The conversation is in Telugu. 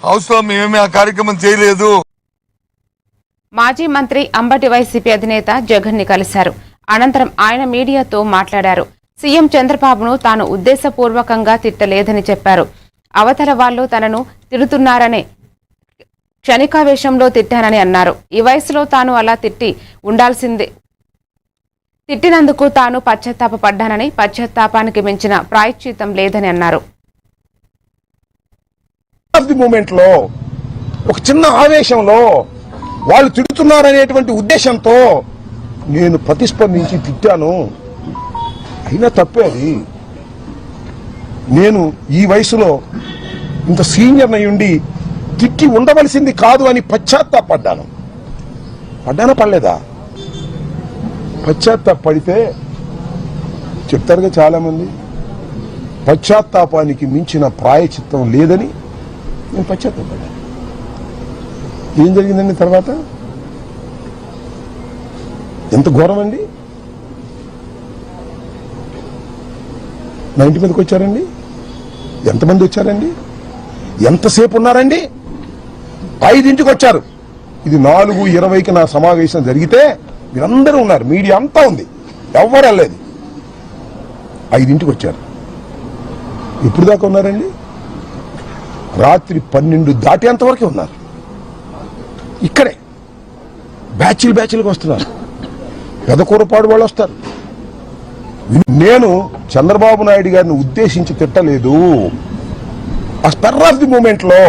హౌస్ లో మేమేమి ఆ కార్యక్రమం చేయలేదు. మాజీ మంత్రి అంబటి వైసీపీ అధినేత జగన్ ని కలిశారు. అనంతరం ఆయన మీడియాతో మాట్లాడారు. సీఎం చంద్రబాబును తాను ఉద్దేశపూర్వకంగా తిట్టలేదని చెప్పారు. అవతల వాళ్లు తనను తిడుతున్నారనే క్షణికావేశంలో తిట్టానని అన్నారు. ఈ వయసులో తాను అలా తిట్టినందుకు తాను పశ్చాత్తాపడ్డానని, పశ్చాత్తాపానికి మించిన ప్రాయశ్చిత్తం లేదని అన్నారు. మూమెంట్ లో ఒక చిన్న ఆవేశంలో వాళ్ళు తిడుతున్నారనేటువంటి ఉద్దేశంతో నేను ప్రతిస్పందించి తిట్టాను. అయినా తప్పే అది. నేను ఈ వయసులో ఇంత సీనియర్ అయ్యుండి తిట్టి ఉండవలసింది కాదు అని పశ్చాత్తాపడ్డాను. పడలేదా? పశ్చాత్తాపడితే చెప్తారుగా చాలా మంది, పశ్చాత్తాపానికి మించిన ప్రాయచిత్తం లేదని నేను పశ్చాత్తాపడ్డాను. ఏం జరిగిందండి తర్వాత? ఎంత ఘోరం అండి. నా ఇంటి మీదకి వచ్చారండి. ఎంతమంది వచ్చారండి? ఎంతసేపు ఉన్నారండి? 5ంటికి వచ్చారు. ఇది 4:20కి నా సమావేశం జరిగితే మీరందరూ ఉన్నారు, మీడియా అంతా ఉంది, ఎవరు వెళ్ళలేదు. 5ంటికి వచ్చారు. ఎప్పుడు దాకా ఉన్నారండి? రాత్రి 12 దాటేంతవరకే ఉన్నారు. ఇక్కడే బ్యాచ్లుగా వస్తున్నారు. పెదకూరపాడు వాళ్ళు వస్తారు. నేను చంద్రబాబు నాయుడు గారిని ఉద్దేశించి తిట్టలేదు. ఆ స్పెర్ ఆఫ్ ది మూమెంట్ లో